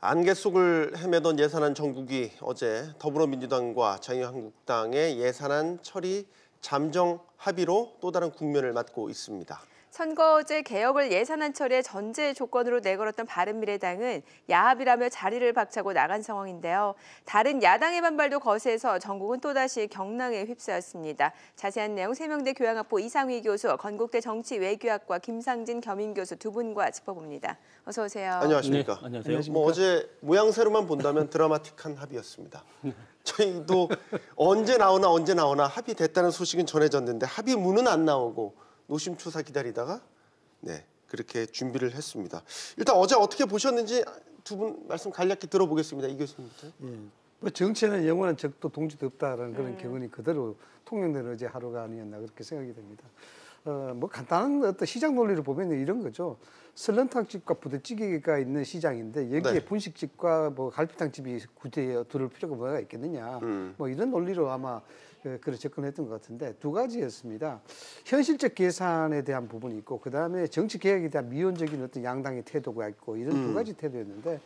안개 속을 헤매던 예산안 정국이 어제 더불어민주당과 자유한국당의 예산안 처리 잠정 합의로 또 다른 국면을 맞고 있습니다. 선거제 개혁을 예산안 처리의 전제 조건으로 내걸었던 바른미래당은 야합이라며 자리를 박차고 나간 상황인데요. 다른 야당의 반발도 거세서 전국은 또다시 경랑에 휩싸였습니다. 자세한 내용 세명대 교양학부 이상휘 교수, 건국대 정치외교학과 김상진 겸임교수 두 분과 짚어봅니다. 어서 오세요. 안녕하십니까. 네, 안녕하세요. 어제 모양새로만 본다면 드라마틱한 합의였습니다. 저희도 언제 나오나 합의됐다는 소식은 전해졌는데 합의문은 안 나오고 노심초사 기다리다가 그렇게 준비를 했습니다. 일단 어제 어떻게 보셨는지 두 분 말씀 간략히 들어보겠습니다. 이 교수님부터. 뭐 정치에는 영원한 적도 동지도 없다라는 그런 교훈이 그대로 통용된 어제 하루가 아니었나 그렇게 생각이 됩니다. 뭐 간단한 어떤 시장 논리를 보면 이런 거죠. 설렁탕집과 부대찌개가 있는 시장인데 여기에 분식집과 뭐 갈비탕집이 굳이 두를 필요가 뭐가 있겠느냐. 뭐 이런 논리로 아마 그래 접근했던 것 같은데 두 가지였습니다. 현실적 계산에 대한 부분이 있고 그다음에 정치 개혁에 대한 미온적인 어떤 양당의 태도가 있고 이런 두 가지 태도였는데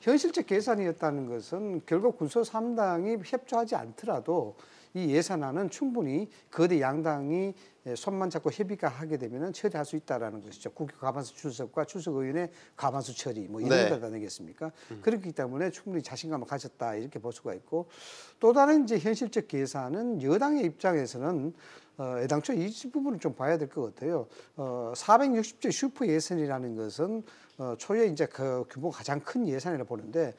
현실적 계산이었다는 것은 결국 군소 3당이 협조하지 않더라도 이 예산안은 충분히 거대 양당이 손만 잡고 협의가 하게 되면 처리할 수 있다라는 것이죠. 국회 과반수 출석과 출석의원의 과반수 처리 뭐 이런 것 아니겠습니까? 그렇기 때문에 충분히 자신감을 가졌다 이렇게 볼 수가 있고 또 다른 이제 현실적 계산은 여당의 입장에서는 애당초 이 부분을 좀 봐야 될 것 같아요. 460조 슈퍼 예산이라는 것은 초유의 이제 그 규모가 가장 큰 예산이라 보는데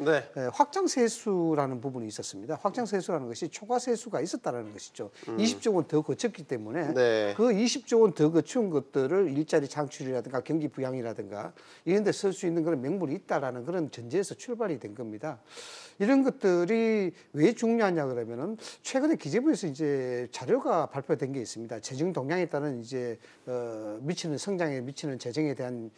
확장 세수라는 부분이 있었습니다. 확장 세수라는 것이 초과 세수가 있었다라는 것이죠. 20조 원 더 거쳤기 때문에 그 20조 원 더 거친 것들을 일자리 창출이라든가 경기 부양이라든가 이런 데 쓸 수 있는 그런 명분이 있다라는 그런 전제에서 출발이 된 겁니다. 이런 것들이 왜 중요하냐 그러면은 최근에 기재부에서 이제 자료가 발표된 게 있습니다. 재정 동향에 따른 이제 미치는 성장에 미치는 재정에 대한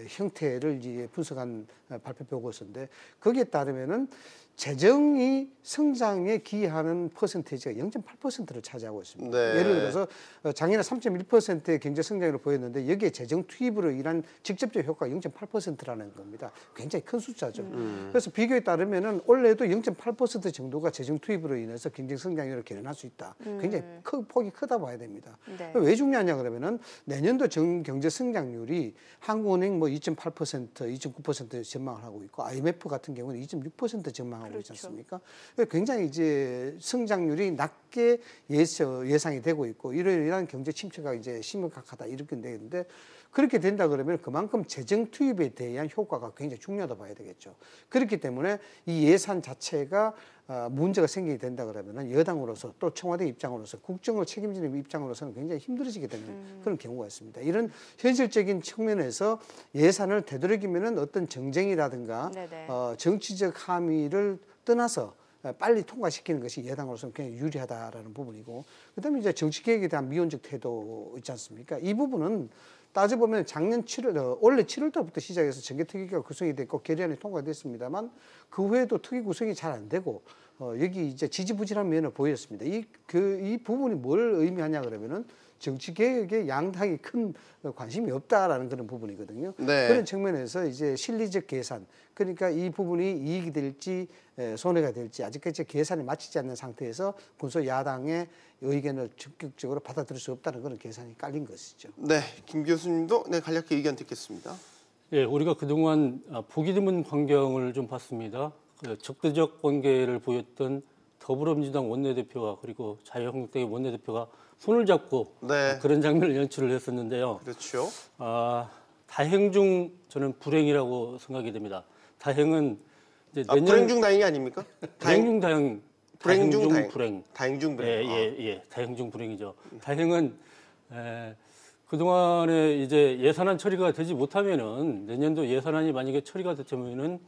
형태를 이제 분석한 발표 보고서인데 거기에 따르면은 재정이 성장에 기여하는 퍼센테이지가 0.8%를 차지하고 있습니다. 예를 들어서 작년에 3.1%의 경제 성장을 보였는데 여기에 재정 투입으로 인한 직접적 효과가 0.8%라는 겁니다. 굉장히 큰 숫자죠. 그래서 비교에 따르면은 올해도 0.8% 정도가 재정 투입으로 인해서 경제 성장률을 개선할 수 있다. 굉장히 폭이 크다 봐야 됩니다. 왜 중요하냐 그러면은 내년도 경제 성장률이 한국은행 뭐 2.8%, 2.9% 전망을 하고 있고 IMF 같은 경우는 2.6% 전망하고 있지 않습니까? 굉장히 이제 성장률이 낮게 예상이 되고 있고 이러한 경제 침체가 이제 심각하다 이렇게 되는데 그렇게 된다 그러면 그만큼 재정 투입에 대한 효과가 굉장히 중요하다 봐야 되겠죠. 그렇기 때문에 이 예산 자체가 문제가 생기게 된다 그러면 여당으로서 또 청와대 입장으로서 국정을 책임지는 입장으로서는 굉장히 힘들어지게 되는 그런 경우가 있습니다. 이런 현실적인 측면에서 예산을 되도록이면 어떤 정쟁이라든가 정치적 함의를 떠나서 빨리 통과시키는 것이 여당으로서는 굉장히 유리하다라는 부분이고 그다음에 이제 정치 개혁에 대한 미온적 태도 있지 않습니까? 이 부분은 따져보면 작년 7월, 올해 7월 달부터 시작해서 정개특위가 구성이 됐고 결의안이 통과됐습니다만 그 후에도 특위 구성이 잘 안 되고 여기 이제 지지부진한 면을 보였습니다. 이 부분이 뭘 의미하냐 그러면은 정치 개혁에 양당이 큰 관심이 없다라는 그런 부분이거든요. 그런 측면에서 이제 실리적 계산, 그러니까 이 부분이 이익이 될지 손해가 될지 아직까지 계산이 마치지 않는 상태에서 군소 야당의 의견을 적극적으로 받아들일 수 없다는 그런 계산이 깔린 것이죠. 네, 김 교수님도 간략히 의견 듣겠습니다. 예, 우리가 그동안 보기 드문 광경을 좀 봤습니다. 적대적 관계를 보였던 더불어민주당 원내대표와 그리고 자유한국당의 원내대표가 손을 잡고 그런 장면을 연출을 했었는데요. 그렇죠. 다행 중 저는 불행이라고 생각이 됩니다. 다행은 이제 내년 불행 중 다행이 아닙니까? 다행 중 다행. 불행 중 다행. 불행. 다행 중 불행. 예. 다행 중 불행이죠. 다행은 그동안에 이제 예산안 처리가 되지 못하면은 내년도 예산안이 만약에 처리가 됐다면은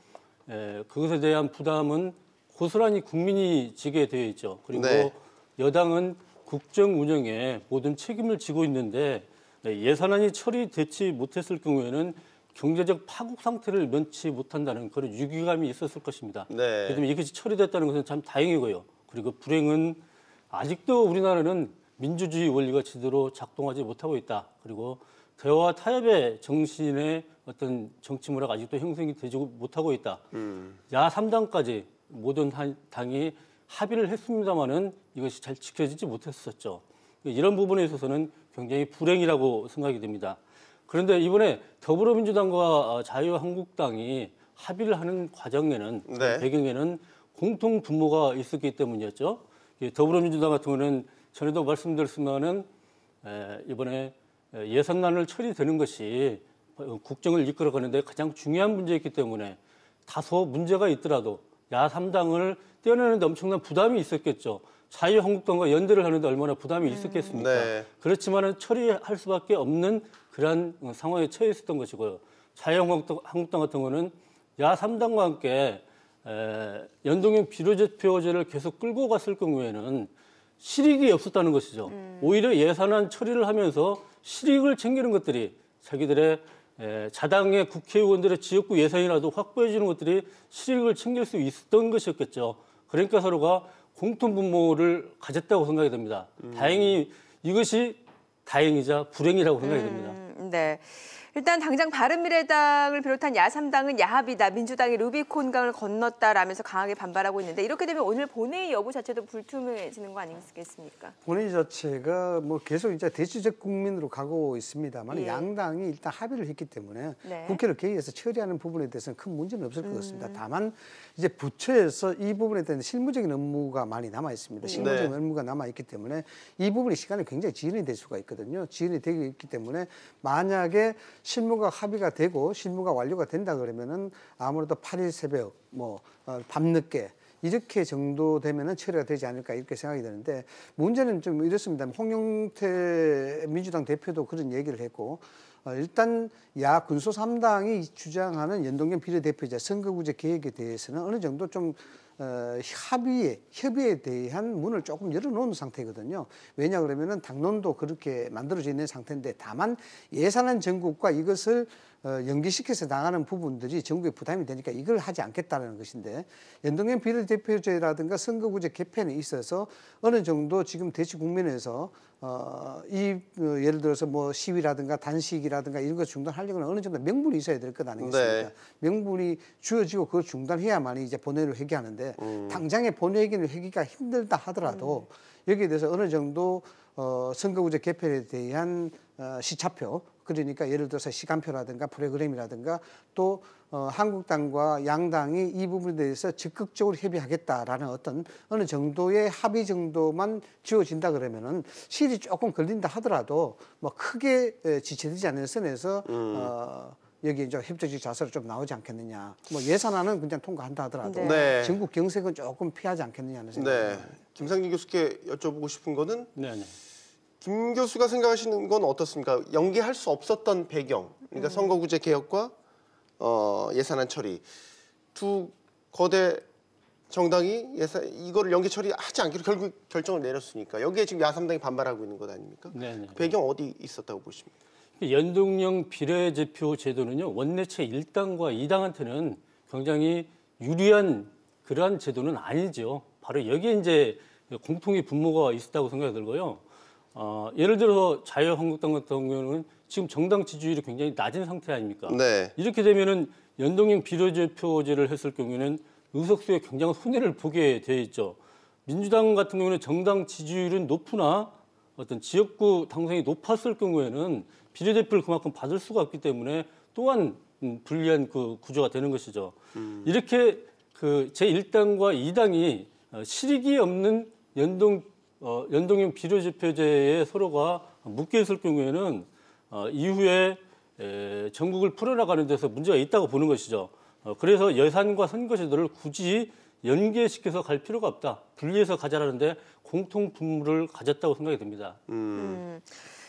그것에 대한 부담은 고스란히 국민이 지게 되어 있죠. 그리고 여당은 국정 운영에 모든 책임을 지고 있는데 예산안이 처리되지 못했을 경우에는 경제적 파국 상태를 면치 못한다는 그런 위기감이 있었을 것입니다. 그래서 이것이 처리됐다는 것은 참 다행이고요. 그리고 불행은 아직도 우리나라는 민주주의 원리가 제대로 작동하지 못하고 있다. 그리고 대화 타협의 정신의 어떤 정치 문화가 아직도 형성이 되지 못하고 있다. 야 3당까지 모든 당이 합의를 했습니다마는 이것이 잘 지켜지지 못했었죠. 이런 부분에 있어서는 굉장히 불행이라고 생각이 됩니다. 그런데 이번에 더불어민주당과 자유한국당이 합의를 하는 과정에는 네. 배경에는 공통 분모가 있었기 때문이었죠. 더불어민주당 같은 경우는 전에도 말씀드렸지만은 이번에 예산안을 처리되는 것이 국정을 이끌어가는데 가장 중요한 문제였기 때문에 다소 문제가 있더라도 야3당을 떼어내는데 엄청난 부담이 있었겠죠. 자유한국당과 연대를 하는데 얼마나 부담이 있었겠습니까? 네. 그렇지만은 처리할 수밖에 없는 그러한 상황에 처해 있었던 것이고요. 자유한국당 같은 경우는 야3당과 함께 연동형 비례대표제를 계속 끌고 갔을 경우에는 실익이 없었다는 것이죠. 오히려 예산안 처리를 하면서 실익을 챙기는 것들이 자기들의 자당의 국회의원들의 지역구 예산이라도 확보해 주는 것들이 실익을 챙길 수 있었던 것이었겠죠. 그러니까 서로가 공통 분모를 가졌다고 생각이 됩니다. 다행히 이것이 다행이자 불행이라고 생각이 됩니다. 네. 일단 당장 바른미래당을 비롯한 야3당은 야합이다, 민주당이 루비콘강을 건넜다라면서 강하게 반발하고 있는데 이렇게 되면 오늘 본회의 여부 자체도 불투명해지는 거 아니겠습니까? 본회의 자체가 뭐 계속 이제 대치적 국민으로 가고 있습니다만 예. 양당이 일단 합의를 했기 때문에 네. 국회를 개의해서 처리하는 부분에 대해서는 큰 문제는 없을 것 같습니다. 다만 이제 부처에서 이 부분에 대한 실무적인 업무가 많이 남아 있습니다. 실무적인 네. 업무가 남아 있기 때문에 이 부분이 시간이 굉장히 지연이 될 수가 있거든요. 지연이 되고 있기 때문에 만약에 실무가 합의가 되고 실무가 완료가 된다 그러면은 아무래도 8일 새벽 밤늦게 이렇게 정도 되면은 처리가 되지 않을까 이렇게 생각이 드는데 문제는 좀 이렇습니다. 홍영태 민주당 대표도 그런 얘기를 했고 일단 야 군소 3당이 주장하는 연동형 비례대표제 선거구제 계획에 대해서는 어느 정도 좀 협의에 대한 문을 조금 열어놓은 상태거든요. 왜냐 그러면은 당론도 그렇게 만들어져 있는 상태인데 다만 예산안 전국과 이것을 연기시켜서 나가는 부분들이 정부에 부담이 되니까 이걸 하지 않겠다는 것인데 연동형 비례대표제라든가 선거구제 개편에 있어서 어느 정도 지금 대치 국면에서 예를 들어서 뭐 시위라든가 단식이라든가 이런 거 중단하려면 어느 정도 명분이 있어야 될 것 아니겠습니까? 네. 명분이 주어지고 그걸 중단해야만이 이제 본회의를 회기하는데 당장에 본회의를 회기가 힘들다 하더라도 여기에 대해서 어느 정도 선거구제 개편에 대한 시차표 그러니까 예를 들어서 시간표라든가 프로그램이라든가 또 한국당과 양당이 이 부분에 대해서 적극적으로 협의하겠다라는 어떤 어느 정도의 합의 정도만 지어진다 그러면은 실이 조금 걸린다 하더라도 뭐 크게 지체되지 않는 선에서 여기 이제 협조적 자세로 좀 나오지 않겠느냐. 뭐 예산안은 그냥 통과한다 하더라도 네. 전국 경색은 조금 피하지 않겠느냐는 생각입니다. 네. 김상진 교수께 여쭤보고 싶은 거는 네. 김 교수가 생각하시는 건 어떻습니까? 연기할 수 없었던 배경, 그러니까 선거구제 개혁과 예산안 처리 두 거대 정당이 이거를 연기 처리하지 않기로 결국 결정을 내렸으니까 여기에 지금 야3당이 반발하고 있는 것 아닙니까? 네네. 배경 어디 있었다고 보십니까? 연동형 비례대표 제도는요 원내체 1당과 2당한테는 굉장히 유리한 그러한 제도는 아니죠. 바로 여기에 이제 공통의 분모가 있었다고 생각이 들고요. 예를 들어서 자유한국당 같은 경우는 지금 정당 지지율이 굉장히 낮은 상태 아닙니까? 네. 이렇게 되면은 연동형 비례대표제를 했을 경우에는 의석수에 굉장한 손해를 보게 돼 있죠. 민주당 같은 경우는 정당 지지율은 높으나 어떤 지역구 당선이 높았을 경우에는 비례대표를 그만큼 받을 수가 없기 때문에 또한 불리한 그 구조가 되는 것이죠. 이렇게 그 제1당과 2당이 실익이 없는 연동형 비례대표제에 서로가 묶여 있을 경우에는 이후에 전국을 풀어나가는 데서 문제가 있다고 보는 것이죠. 그래서 예산과 선거제도를 굳이 연계시켜서 갈 필요가 없다. 분리해서 가자라는데 공통 분모를 가졌다고 생각이 듭니다.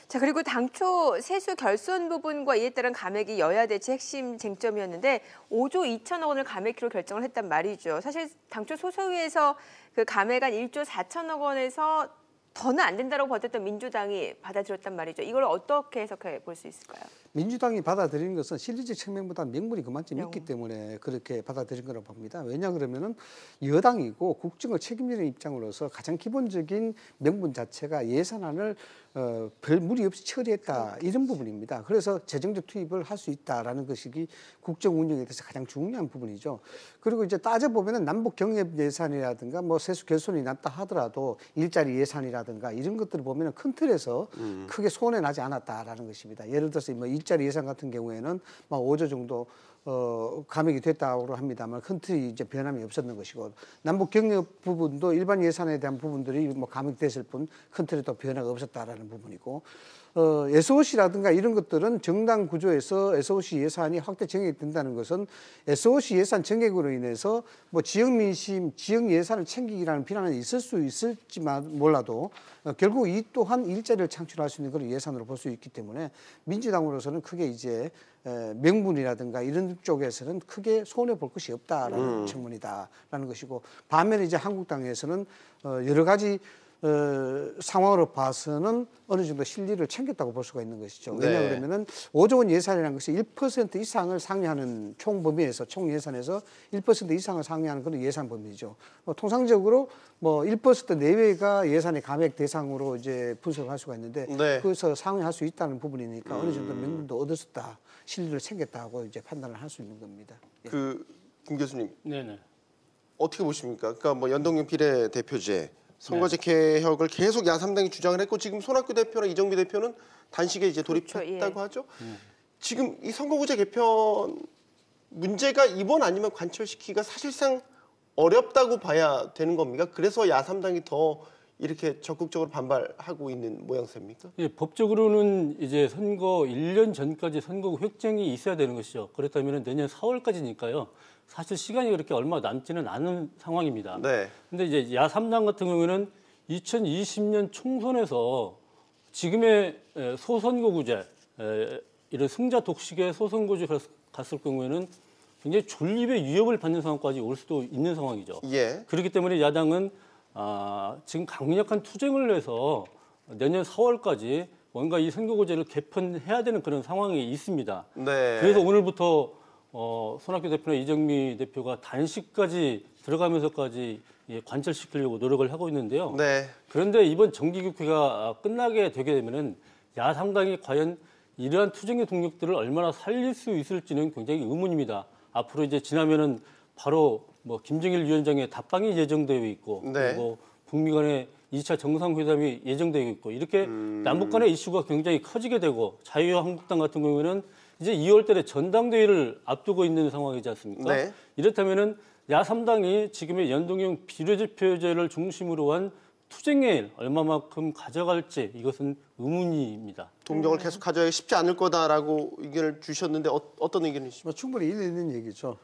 자, 그리고 당초 세수 결손 부분과 이에 따른 감액이 여야 대치 핵심 쟁점이었는데 5조 2천억 원을 감액키로 결정을 했단 말이죠. 사실 당초 소소위에서 그 감액안 1조 4천억 원에서 더는 안 된다고 버텼던 민주당이 받아들였단 말이죠. 이걸 어떻게 해석해 볼 수 있을까요? 민주당이 받아들인 것은 실리적 측면보다 명분이 그만큼 있기 때문에 그렇게 받아들인 거라고 봅니다. 왜냐 그러면은 여당이고 국정을 책임지는 입장으로서 가장 기본적인 명분 자체가 예산안을 별 무리 없이 처리했다 이런 부분입니다. 그래서 재정적 투입을 할 수 있다라는 것이 국정 운영에 대해서 가장 중요한 부분이죠. 그리고 이제 따져 보면은 남북 경협 예산이라든가 뭐 세수 결손이 났다 하더라도 일자리 예산이라든가 이런 것들을 보면은 큰 틀에서 크게 손해 나지 않았다라는 것입니다. 예를 들어서 뭐 일자리 예산 같은 경우에는 막 5조 정도 감액이 됐다고 합니다만 큰 틀이 이제 변함이 없었는 것이고 남북 경협 부분도 일반 예산에 대한 부분들이 뭐 감액됐을 뿐 큰 틀에 또 변화가 없었다라는 부분이고 SOC라든가 이런 것들은 정당 구조에서 SOC 예산이 확대 정액이 된다는 것은 SOC 예산 정액으로 인해서 뭐 지역 민심, 지역 예산을 챙기기라는 비난은 있을 수 있을지만 몰라도 결국 이 또한 일자리를 창출할 수 있는 그런 예산으로 볼 수 있기 때문에 민주당으로서는 크게 이제 명분이라든가 이런 쪽에서는 크게 손해 볼 것이 없다라는 측면이다라는 것이고 반면에 이제 한국당에서는 여러 가지 상황으로 봐서는 어느 정도 실리를 챙겼다고 볼 수가 있는 것이죠. 네. 왜냐 그러면은 5조 원 예산이라는 것이 1% 이상을 상회하는 총 범위에서 총 예산에서 1% 이상을 상회하는 그런 예산 범위죠. 통상적으로 뭐 1% 내외가 예산의 감액 대상으로 이제 분석을 할 수가 있는데 네. 그래서 상회할 수 있다는 부분이니까 어느 정도 명분도 얻었다, 실리를 챙겼다고 이제 판단을 할 수 있는 겁니다. 예. 김 교수님 네네. 어떻게 보십니까? 그러니까 뭐 연동형 비례대표제 선거제 개혁을 계속 야3당이 주장을 했고 지금 손학규 대표나 이정미 대표는 단식에 이제 돌입했다고 그렇죠, 예. 하죠. 지금 이 선거구제 개편 문제가 이번 아니면 관철시키기가 사실상 어렵다고 봐야 되는 겁니까? 그래서 야3당이 더 이렇게 적극적으로 반발하고 있는 모양새입니까? 예, 법적으로는 이제 선거 1년 전까지 선거구 획정이 있어야 되는 것이죠. 그렇다면 내년 4월까지니까요. 사실 시간이 그렇게 얼마 남지는 않은 상황입니다. 네. 근데 이제 야3당 같은 경우에는 2020년 총선에서 지금의 소선거구제, 이런 승자 독식의 소선거구제 갔을 경우에는 굉장히 존립의 위협을 받는 상황까지 올 수도 있는 상황이죠. 예. 그렇기 때문에 야당은 지금 강력한 투쟁을 해서 내년 4월까지 뭔가 이 선거구제를 개편해야 되는 그런 상황이 있습니다. 네. 그래서 오늘부터 손학규 대표나 이정미 대표가 단식까지 들어가면서까지 관철시키려고 노력을 하고 있는데요. 네. 그런데 이번 정기국회가 끝나게 되게 되면은 야3당이 과연 이러한 투쟁의 동력들을 얼마나 살릴 수 있을지는 굉장히 의문입니다. 앞으로 이제 지나면은 바로 뭐 김정일 위원장의 답방이 예정되어 있고 네. 그리고 북미 간의 2차 정상회담이 예정되어 있고 이렇게 남북 간의 이슈가 굉장히 커지게 되고 자유한국당 같은 경우에는 이제 2월 달에 전당대회를 앞두고 있는 상황이지 않습니까? 네. 이렇다면은 야3당이 지금의 연동형 비례대표제를 중심으로 한 투쟁에 얼마만큼 가져갈지 이것은 의문입니다. 동력을 계속 가져야 쉽지 않을 거다라고 의견을 주셨는데 어떤 의견이십니까? 뭐 충분히 일리 있는 얘기죠.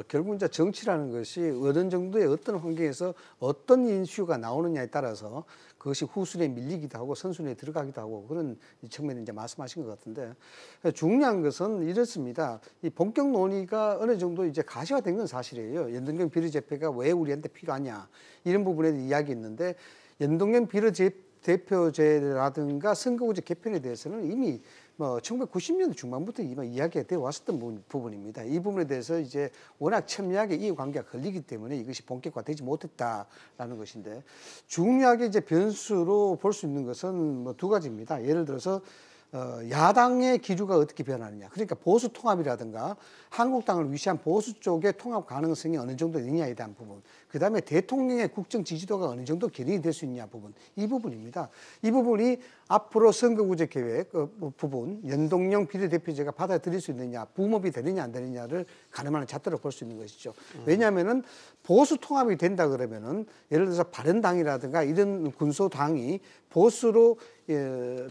결국 이제 정치라는 것이 어느 정도의 어떤 환경에서 어떤 이슈가 나오느냐에 따라서 그것이 후순위에 밀리기도 하고 선순위에 들어가기도 하고 그런 측면에 이제 말씀하신 것 같은데 중요한 것은 이렇습니다. 이 본격 논의가 어느 정도 이제 가시화된 건 사실이에요. 연동형 비례대표가 왜 우리한테 필요하냐 이런 부분에 대한 이야기 있는데 연동형 비례대표제라든가 선거구제 개편에 대해서는 이미 뭐 1990년대 중반부터 이야기가 되어 왔었던 부분입니다. 이 부분에 대해서 이제 워낙 첨예하게 이해관계가 걸리기 때문에 이것이 본격화되지 못했다라는 것인데 중요하게 이제 변수로 볼 수 있는 것은 뭐 두 가지입니다. 예를 들어서 야당의 기류가 어떻게 변하느냐. 그러니까 보수 통합이라든가 한국당을 위시한 보수 쪽의 통합 가능성이 어느 정도 있느냐에 대한 부분. 그다음에 대통령의 국정 지지도가 어느 정도 견인이 될 수 있냐 부분. 이 부분입니다. 이 부분이 앞으로 선거구제 계획 부분, 연동형 비례대표제가 받아들일 수 있느냐, 붐업이 되느냐 안 되느냐를 가늠하는 잣대로 볼 수 있는 것이죠. 왜냐하면은 보수 통합이 된다 그러면은 예를 들어서 바른당이라든가 이런 군소당이 보수로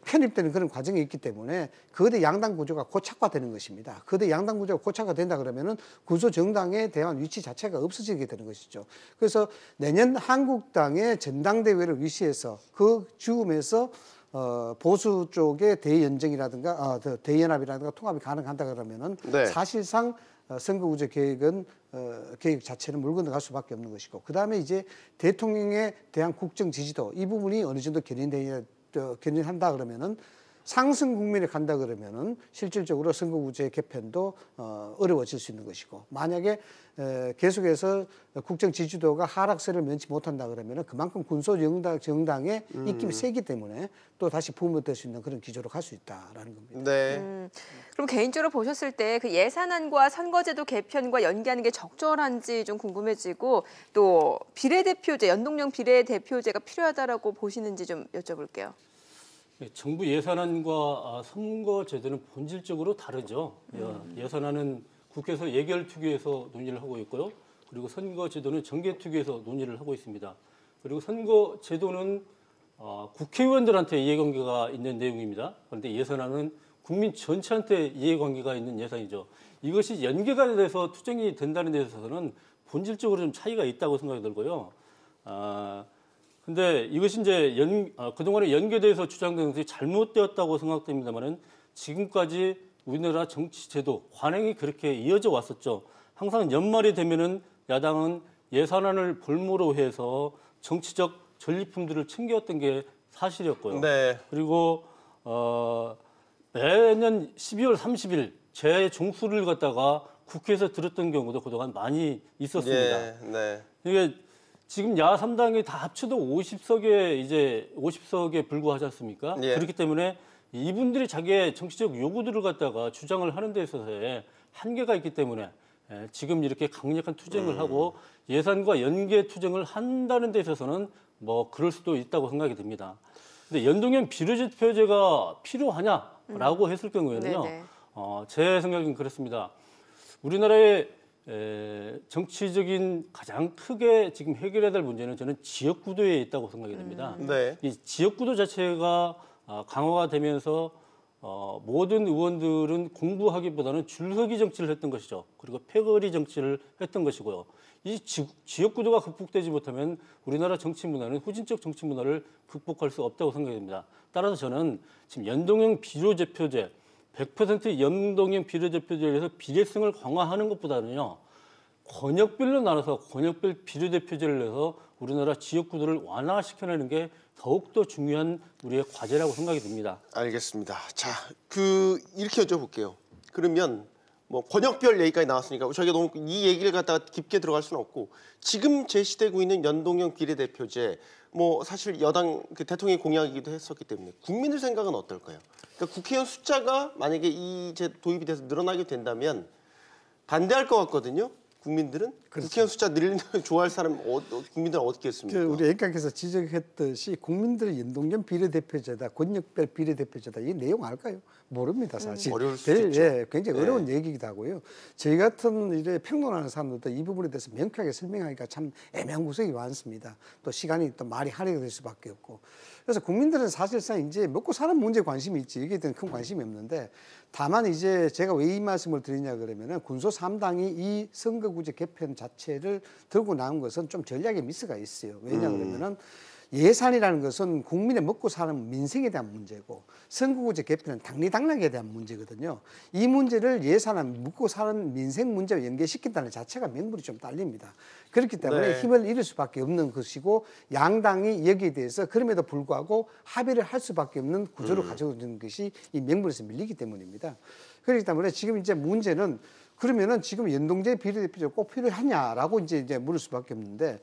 편입되는 그런 과정이 있기 때문에 거대 양당 구조가 고착화되는 것입니다. 거대 양당 구조가 고착화된다 그러면은 군소 정당에 대한 위치 자체가 없어지게 되는 것이죠. 그래서 내년 한국당의 전당대회를 위시해서 그 즈음에서 보수 쪽의 대연정이라든가 대연합이라든가 통합이 가능한다 그러면은 네. 사실상 선거구제 계획은 계획 자체는 물 건너갈 수밖에 없는 것이고 그다음에 이제 대통령에 대한 국정 지지도 이 부분이 어느 정도 견인한다 그러면은 상승 국면에 간다 그러면은 실질적으로 선거구제 개편도 어려워질 수 있는 것이고, 만약에 계속해서 국정 지지도가 하락세를 면치 못한다 그러면은 그만큼 군소 정당의 입김이 세기 때문에 또 다시 부흥될 수 있는 그런 기조로 갈 수 있다라는 겁니다. 네. 그럼 개인적으로 보셨을 때 그 예산안과 선거제도 개편과 연계하는 게 적절한지 좀 궁금해지고, 또 비례대표제, 연동형 비례대표제가 필요하다라고 보시는지 좀 여쭤볼게요. 정부 예산안과 선거제도는 본질적으로 다르죠. 예산안은 국회에서 예결투기에서 논의를 하고 있고요. 그리고 선거제도는 정개투기에서 논의를 하고 있습니다. 그리고 선거제도는 국회의원들한테 이해관계가 있는 내용입니다. 그런데 예산안은 국민 전체한테 이해관계가 있는 예산이죠. 이것이 연계가 돼서 투쟁이 된다는 데 있어서는 본질적으로 좀 차이가 있다고 생각이 들고요. 근데 이것이 이제 그동안에 연계돼서 주장되는 것이 잘못되었다고 생각됩니다만은 지금까지 우리나라 정치 제도 관행이 그렇게 이어져 왔었죠. 항상 연말이 되면은 야당은 예산안을 볼모로 해서 정치적 전리품들을 챙겨왔던 게 사실이었고요. 네. 그리고 매년 12월 30일 재종수를 갖다가 국회에서 들었던 경우도 그동안 많이 있었습니다. 네. 이게 지금 야3당이 다 합쳐도 50석에 불과하지 않습니까? 예. 그렇기 때문에 이분들이 자기의 정치적 요구들을 갖다가 주장을 하는 데 있어서의 한계가 있기 때문에 지금 이렇게 강력한 투쟁을 하고 예산과 연계 투쟁을 한다는 데 있어서는 뭐 그럴 수도 있다고 생각이 듭니다. 근데 연동형 비례대표제가 필요하냐라고 했을 경우에는요. 제 생각은 그렇습니다. 우리나라의 정치적인 가장 크게 지금 해결해야 될 문제는 저는 지역구도에 있다고 생각이 됩니다. 네. 이 지역구도 자체가 강화가 되면서 모든 의원들은 공부하기보다는 줄서기 정치를 했던 것이죠. 그리고 패거리 정치를 했던 것이고요. 이 지역구도가 극복되지 못하면 우리나라 정치 문화는 후진적 정치 문화를 극복할 수 없다고 생각이 됩니다. 따라서 저는 지금 연동형 비례대표제 100% 연동형 비례대표제에서 비례성을 강화하는 것보다는요. 권역별로 나눠서 권역별 비례대표제를 내서 우리나라 지역구도를 완화시켜내는 게 더욱더 중요한 우리의 과제라고 생각이 듭니다. 알겠습니다. 자, 이렇게 여쭤볼게요. 그러면 뭐 권역별 얘기까지 나왔으니까 저희가 너무 이 얘기를 갖다가 깊게 들어갈 수는 없고, 지금 제시되고 있는 연동형 비례대표제, 뭐 사실 여당 대통령이 공약이기도 했었기 때문에 국민들 생각은 어떨까요? 그러니까 국회의원 숫자가 만약에 이제 도입이 돼서 늘어나게 된다면 반대할 것 같거든요. 국민들은. 그렇죠. 국회의원 숫자 늘리는 좋아할 사람 국민들은 어떻게 했습니까? 우리 앵커께서 지적했듯이 국민들의 연동형 비례대표제다, 권역별 비례대표제다, 이 내용 알까요? 모릅니다, 사실. 어려울 수도 있죠. 굉장히 어려운 얘기이기도 하고요. 저희 같은 이제 평론하는 사람들도 이 부분에 대해서 명쾌하게 설명하기가 참 애매한 구석이 많습니다. 또 시간이 또 말이 할애가 될 수밖에 없고. 그래서 국민들은 사실상 이제 먹고 사는 문제에 관심이 있지, 여기에 대한 큰 관심이 없는데, 다만 이제 제가 왜 이 말씀을 드리냐 그러면은 군소 3당이 이 선거구제 개편 자체를 들고 나온 것은 좀 전략의 미스가 있어요. 왜냐 그러면은 예산이라는 것은 국민의 먹고 사는 민생에 대한 문제고, 선거구제 개편은 당리당락에 대한 문제거든요. 이 문제를 예산안 먹고 사는 민생 문제와 연계시킨다는 자체가 명분이 좀 딸립니다. 그렇기 때문에 힘을 잃을 수밖에 없는 것이고, 양당이 여기에 대해서 그럼에도 불구하고 합의를 할 수밖에 없는 구조를 가지고 있는 것이 이 명분에서 밀리기 때문입니다. 그렇기 때문에 지금 이제 문제는, 그러면은 지금 연동제 비례대표제가 꼭 필요하냐라고 이제 물을 수밖에 없는데,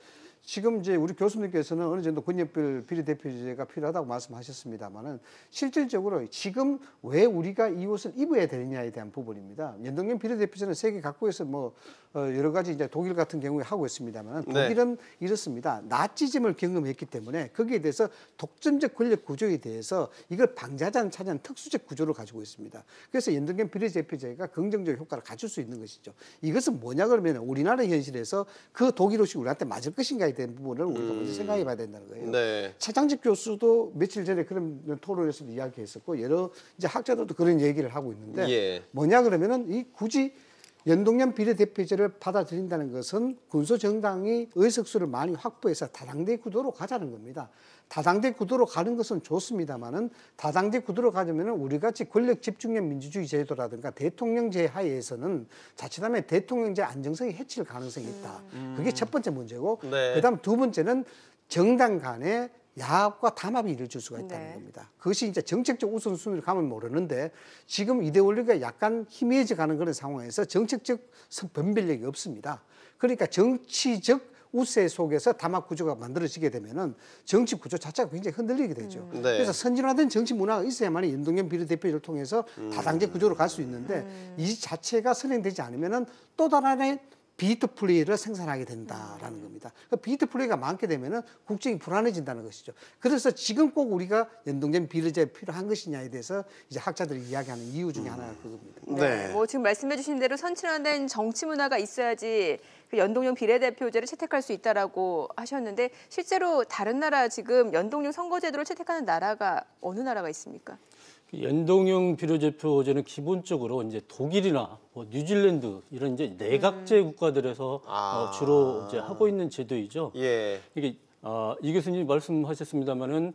지금 이제 우리 교수님께서는 어느 정도 권역별 비례대표제가 필요하다고 말씀하셨습니다만은, 실질적으로 지금 왜 우리가 이 옷을 입어야 되느냐에 대한 부분입니다. 연동형 비례대표제는 세계 각국에서 뭐 여러 가지 이제 독일 같은 경우에 하고 있습니다만, 독일은 이렇습니다. 나치즘을 경험했기 때문에 거기에 대해서 독점적 권력 구조에 대해서 이걸 방지하자는 찾아낸 특수적 구조를 가지고 있습니다. 그래서 연동형 비례대표제가 긍정적 효과를 가질 수 있는 것이죠. 이것은 뭐냐 그러면 우리나라 현실에서 그 독일 옷이 우리한테 맞을 것인가에 대한 부분을 우리가 먼저 생각해 봐야 된다는 거예요. 차장직 교수도 며칠 전에 그런 토론에서도 이야기했었고, 여러 이제 학자들도 그런 얘기를 하고 있는데, 뭐냐 그러면은 이 굳이 연동형 비례대표제를 받아들인다는 것은 군소 정당이 의석수를 많이 확보해서 다당제 구도로 가자는 겁니다. 다당제 구도로 가는 것은 좋습니다만은, 다당제 구도로 가자면은 우리같이 권력 집중형 민주주의 제도라든가 대통령제 하에서는 자칫하면 대통령제 안정성이 해칠 가능성이 있다. 그게 첫 번째 문제고, 그다음 두 번째는 정당 간의 야합과 담합이 이루어질 수가 있다는 네. 겁니다. 그것이 이제 정책적 우선순위를 가면 모르는데 지금 이데올로기가 약간 희미해져 가는 그런 상황에서 정책적 변별력이 없습니다. 그러니까 정치적 우세 속에서 담합 구조가 만들어지게 되면은 정치 구조 자체가 굉장히 흔들리게 되죠. 네. 그래서 선진화된 정치 문화가 있어야만 연동형 비례대표제를 통해서 다당제 구조로 갈 수 있는데 이 자체가 선행되지 않으면은 또 다른 비트 플레이를 생산하게 된다라는 겁니다. 그 비트 플레이가 많게 되면은 국정이 불안해진다는 것이죠. 그래서 지금 꼭 우리가 연동형 비례제 필요한 것이냐에 대해서 이제 학자들이 이야기하는 이유 중에 하나가 그겁니다. 네. 뭐 지금 말씀해주신 대로 선진화된 정치 문화가 있어야지 그 연동형 비례대표제를 채택할 수 있다라고 하셨는데 실제로 다른 나라 지금 연동형 선거제도를 채택하는 나라가 어느 나라가 있습니까? 연동형 비례대표제는 기본적으로 이제 독일이나 뭐 뉴질랜드 이런 이제 내각제 국가들에서 주로 이제 하고 있는 제도이죠. 예. 이게 이 교수님 말씀하셨습니다마는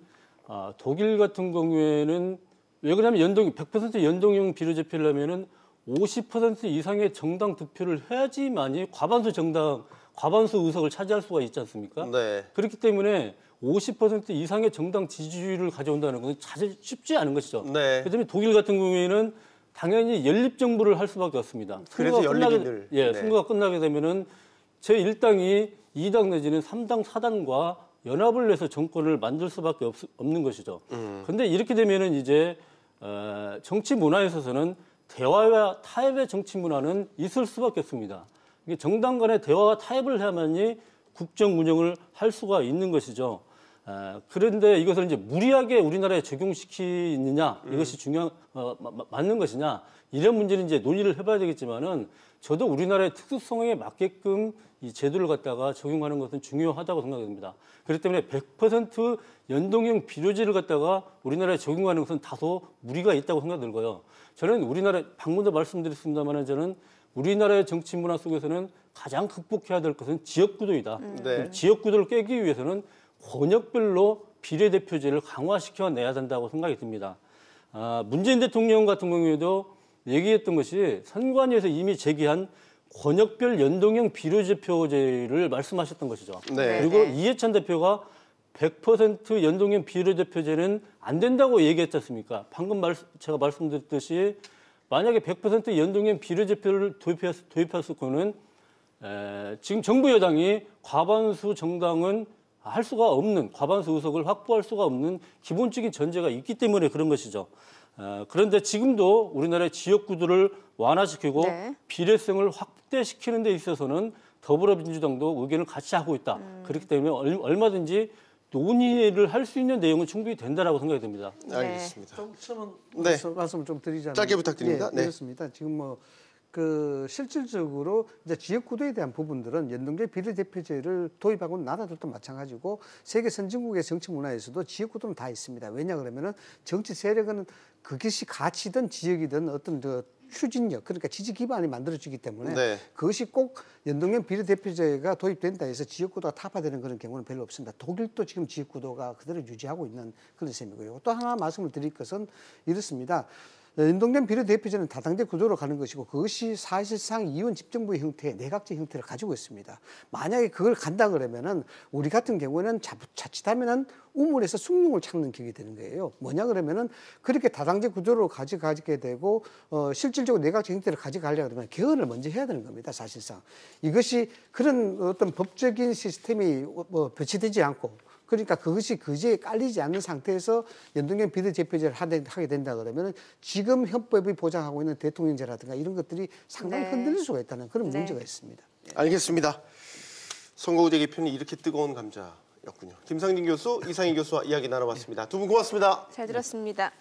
독일 같은 경우에는 왜 그러냐면 100% 연동형 비례대표를 하면은 50% 이상의 정당 득표를 해야지만이 과반수 의석을 차지할 수가 있지 않습니까? 네. 그렇기 때문에 50% 이상의 정당 지지율을 가져온다는 것은 사실 쉽지 않은 것이죠. 네. 그다음에 독일 같은 경우에는 당연히 연립 정부를 할 수밖에 없습니다. 그래서 연립인들. 네. 선거가 끝나게 되면은 제1당이 2당 내지는 3당, 4당과 연합을 해서 정권을 만들 수밖에 없는 것이죠. 그런데 이렇게 되면은 이제 정치 문화에 있어서는 대화와 타협의 정치 문화는 있을 수밖에 없습니다. 이게 정당 간의 대화와 타협을 해야만이 국정 운영을 할 수가 있는 것이죠. 그런데 이것을 이제 무리하게 우리나라에 적용시키느냐 이것이 맞는 것이냐 이런 문제는 이제 논의를 해봐야 되겠지만은 저도 우리나라의 특수성에 맞게끔 이 제도를 갖다가 적용하는 것은 중요하다고 생각합니다. 그렇기 때문에 100% 연동형 비례제를 갖다가 우리나라에 적용하는 것은 다소 무리가 있다고 생각들고요. 저는 우리나라 방금도 말씀드렸습니다만 저는 우리나라의 정치 문화 속에서는 가장 극복해야 될 것은 지역구도이다. 네. 지역구도를 깨기 위해서는 권역별로 비례대표제를 강화시켜내야 된다고 생각이 듭니다. 문재인 대통령 같은 경우에도 얘기했던 것이 선관위에서 이미 제기한 권역별 연동형 비례대표제를 말씀하셨던 것이죠. 네. 그리고 이해찬 대표가 100% 연동형 비례대표제는 안 된다고 얘기했지 않습니까? 방금 제가 말씀드렸듯이 만약에 100% 연동형 비례대표를 도입했을 거는 지금 정부 여당이 과반수 정당은 할 수가 없는, 과반수 의석을 확보할 수가 없는 기본적인 전제가 있기 때문에 그런 것이죠. 그런데 지금도 우리나라의 지역구도를 완화시키고 네. 비례성을 확대시키는 데 있어서는 더불어민주당도 의견을 같이 하고 있다. 그렇기 때문에 얼마든지 논의를 할 수 있는 내용은 충분히 된다라고 생각이 듭니다. 알겠습니다. 좀 네. 말씀 좀 드리자면 짧게 부탁드립니다. 네. 그렇습니다. 지금 실질적으로 이제 지역 구도에 대한 부분들은 연동제 비례대표제를 도입하고 있는 나라들도 마찬가지고 세계 선진국의 정치 문화에서도 지역 구도는 다 있습니다. 왜냐 그러면은 정치 세력은 그것이 가치든 지역이든 어떤 추진력, 그러니까 지지 기반이 만들어지기 때문에 네. 그것이 꼭 연동형 비례대표제가 도입된다 해서 지역구도가 타파되는 그런 경우는 별로 없습니다. 독일도 지금 지역구도가 그대로 유지하고 있는 그런 셈이고요. 또 하나 말씀을 드릴 것은 이렇습니다. 연동형 비례대표제는 다당제 구도로 가는 것이고 그것이 사실상 이원 집정부의 형태, 내각제 형태를 가지고 있습니다. 만약에 그걸 간다 그러면은 우리 같은 경우는 자칫하면은 우물에서 숭늉을 찾는 격이 되는 거예요. 뭐냐 그러면은 그렇게 다당제 구도로 가져가게 되고 실질적으로 내각제 형태를 가져가려고 그러면 개헌을 먼저 해야 되는 겁니다. 사실상 이것이 그런 어떤 법적인 시스템이 배치되지 않고. 그러니까 그것이 그제에 깔리지 않는 상태에서 연동형 비례대표제를 하게 된다 그러면 지금 헌법이 보장하고 있는 대통령제라든가 이런 것들이 상당히 네. 흔들릴 수가 있다는 그런 네. 문제가 있습니다. 알겠습니다. 선거구제 개편이 이렇게 뜨거운 감자였군요. 김상진 교수, 이상희 교수와 이야기 나눠봤습니다. 두 분 고맙습니다. 잘 들었습니다.